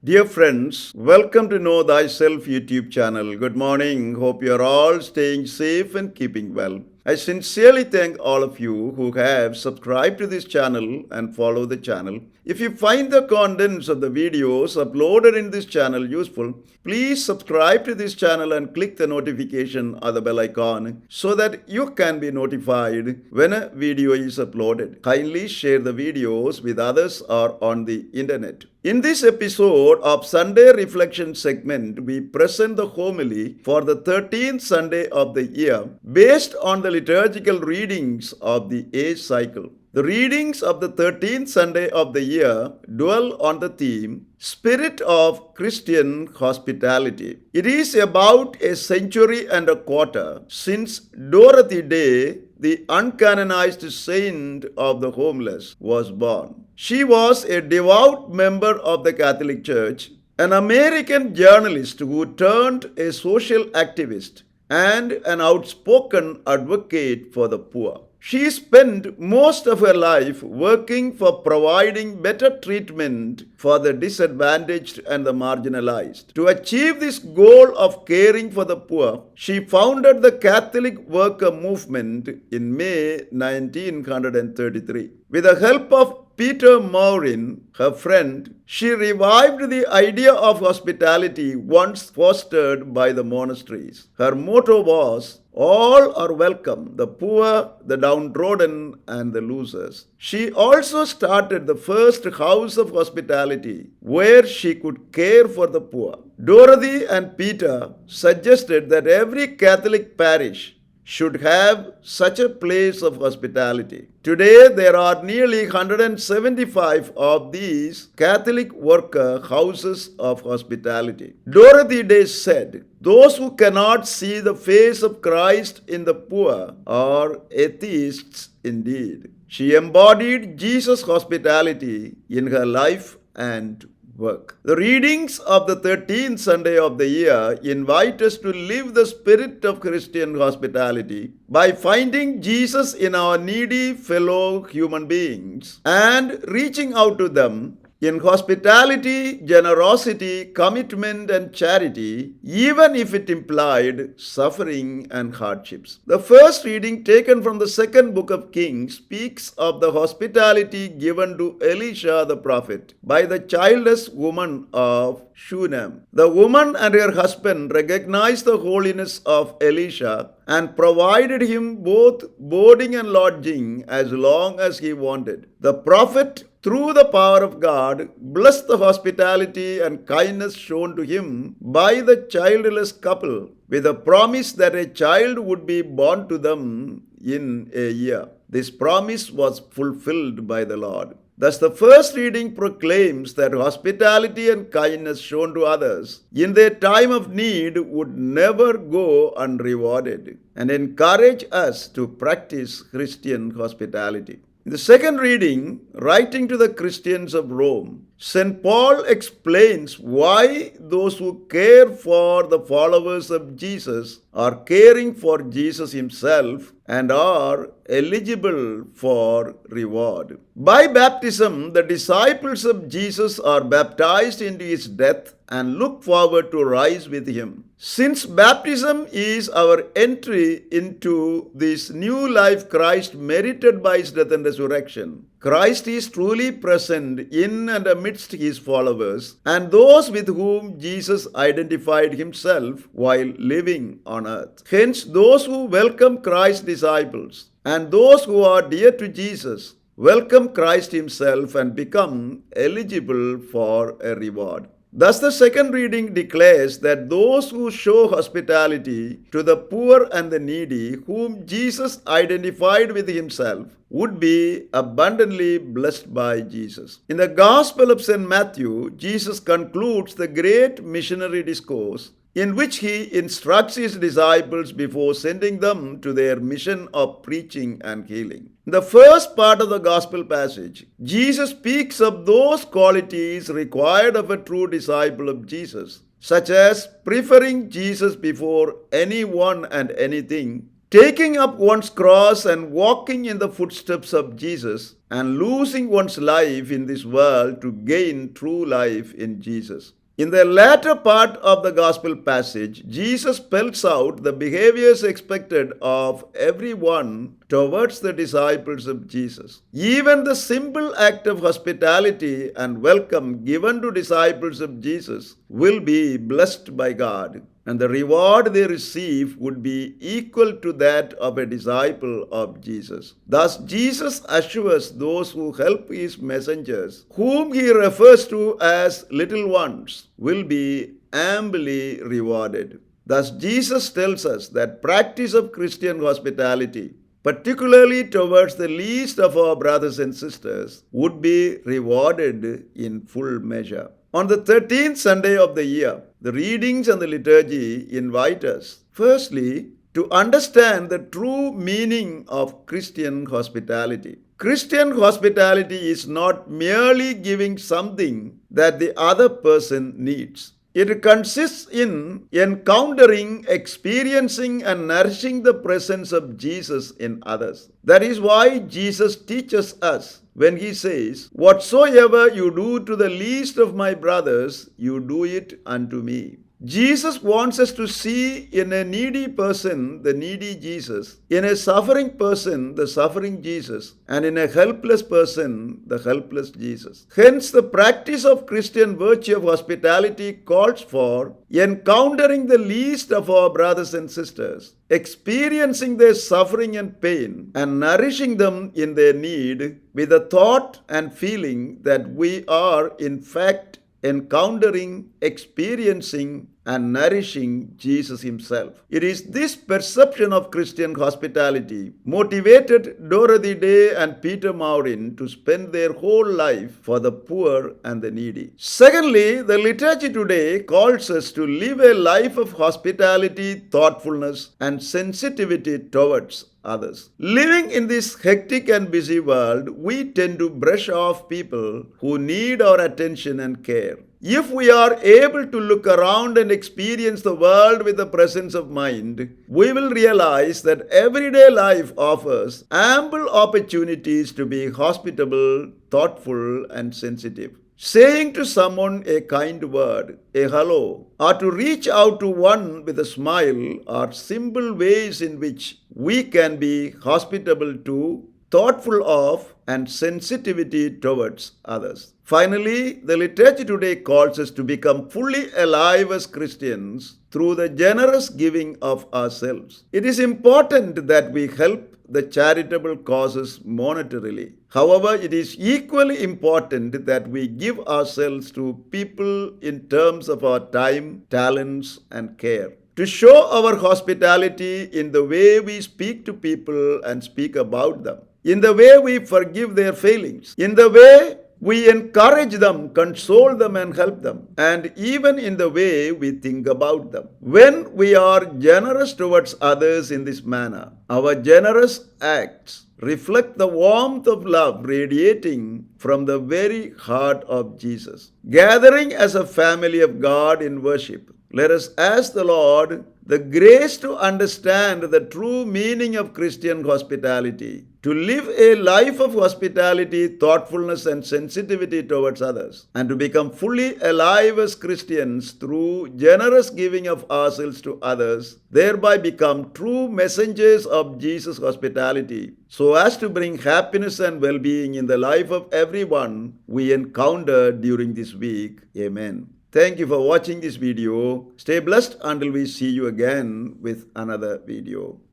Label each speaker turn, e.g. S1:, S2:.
S1: Dear friends, welcome to Know Thyself YouTube channel. Good morning. Hope you are all staying safe and keeping well. I sincerely thank all of you who have subscribed to this channel and follow the channel. If you find the contents of the videos uploaded in this channel useful, please subscribe to this channel and click the notification or the bell icon so that you can be notified when a video is uploaded. Kindly share the videos with others or on the internet. In this episode of Sunday Reflection segment, we present the homily for the 13th Sunday of the year based on the liturgical readings of the age cycle. The readings of the 13th Sunday of the year dwell on the theme Spirit of Christian Hospitality. It is about a century and a quarter since Dorothy Day, the uncanonized saint of the homeless, was born. She was a devout member of the Catholic Church, an American journalist who turned a social activist, and an outspoken advocate for the poor. She spent most of her life working for providing better treatment for the disadvantaged and the marginalized. To achieve this goal of caring for the poor, she founded the Catholic Worker Movement in May 1933. With the help of Peter Maurin, her friend, she revived the idea of hospitality once fostered by the monasteries. Her motto was, "All are welcome, the poor, the downtrodden, and the losers." She also started the first house of hospitality where she could care for the poor. Dorothy and Peter suggested that every Catholic parish should have such a place of hospitality. Today, there are nearly 175 of these Catholic worker houses of hospitality. Dorothy Day said, "Those who cannot see the face of Christ in the poor are atheists indeed." She embodied Jesus' hospitality in her life and work. The readings of the 13th Sunday of the year invite us to live the spirit of Christian hospitality by finding Jesus in our needy fellow human beings and reaching out to them in hospitality, generosity, commitment, and charity, even if it implied suffering and hardships. The first reading taken from the second book of Kings speaks of the hospitality given to Elisha the prophet by the childless woman of Shunem. The woman and her husband recognized the holiness of Elisha and provided him both boarding and lodging as long as he wanted. The prophet, through the power of God, blessed the hospitality and kindness shown to him by the childless couple with a promise that a child would be born to them in a year. This promise was fulfilled by the Lord. Thus, the first reading proclaims that hospitality and kindness shown to others in their time of need would never go unrewarded and encourage us to practice Christian hospitality. In the second reading, writing to the Christians of Rome, St. Paul explains why those who care for the followers of Jesus are caring for Jesus himself and are eligible for reward. By baptism, the disciples of Jesus are baptized into his death and look forward to rise with him. Since baptism is our entry into this new life Christ merited by his death and resurrection, Christ is truly present in and amidst his followers and those with whom Jesus identified himself while living on earth. Hence, those who welcome Christ's disciples and those who are dear to Jesus welcome Christ himself and become eligible for a reward. Thus, the second reading declares that those who show hospitality to the poor and the needy, whom Jesus identified with himself, would be abundantly blessed by Jesus. In the Gospel of St. Matthew, Jesus concludes the great missionary discourse in which he instructs his disciples before sending them to their mission of preaching and healing. In the first part of the gospel passage, Jesus speaks of those qualities required of a true disciple of Jesus, such as preferring Jesus before anyone and anything, Taking up one's cross and walking in the footsteps of Jesus and losing one's life in this world to gain true life in Jesus. In the latter part of the gospel passage, Jesus spells out the behaviors expected of everyone towards the disciples of Jesus. Even the simple act of hospitality and welcome given to disciples of Jesus will be blessed by God, and the reward they receive would be equal to that of a disciple of Jesus. Thus, Jesus assures those who help his messengers, whom he refers to as little ones, will be amply rewarded. Thus, Jesus tells us that practice of Christian hospitality, particularly towards the least of our brothers and sisters, would be rewarded in full measure. On the 13th Sunday of the year, the readings and the liturgy invite us, firstly, to understand the true meaning of Christian hospitality. Christian hospitality is not merely giving something that the other person needs. It consists in encountering, experiencing, and nourishing the presence of Jesus in others. That is why Jesus teaches us when he says, "Whatsoever you do to the least of my brothers, you do it unto me." Jesus wants us to see in a needy person the needy Jesus, in a suffering person the suffering Jesus, and in a helpless person the helpless Jesus. Hence, the practice of Christian virtue of hospitality calls for encountering the least of our brothers and sisters, experiencing their suffering and pain, and nourishing them in their need with the thought and feeling that we are in fact encountering, experiencing, and nourishing Jesus himself. It is this perception of Christian hospitality motivated Dorothy Day and Peter Maurin to spend their whole life for the poor and the needy. Secondly, the liturgy today calls us to live a life of hospitality, thoughtfulness, and sensitivity towards others. Living in this hectic and busy world, we tend to brush off people who need our attention and care. If we are able to look around and experience the world with the presence of mind, we will realize that everyday life offers ample opportunities to be hospitable, thoughtful, and sensitive. Saying to someone a kind word, a hello, or to reach out to one with a smile are simple ways in which we can be hospitable to, thoughtful of, and sensitivity towards others. Finally, the liturgy today calls us to become fully alive as Christians through the generous giving of ourselves. It is important that we help the charitable causes monetarily. However, it is equally important that we give ourselves to people in terms of our time, talents, and care. To show our hospitality in the way we speak to people and speak about them, in the way we forgive their failings, in the way we encourage them, console them, and help them, and even in the way we think about them. When we are generous towards others in this manner, our generous acts reflect the warmth of love radiating from the very heart of Jesus. Gathering as a family of God in worship, let us ask the Lord the grace to understand the true meaning of Christian hospitality, to live a life of hospitality, thoughtfulness, and sensitivity towards others, and to become fully alive as Christians through generous giving of ourselves to others, thereby become true messengers of Jesus' hospitality, so as to bring happiness and well-being in the life of everyone we encounter during this week. Amen. Thank you for watching this video. Stay blessed until we see you again with another video.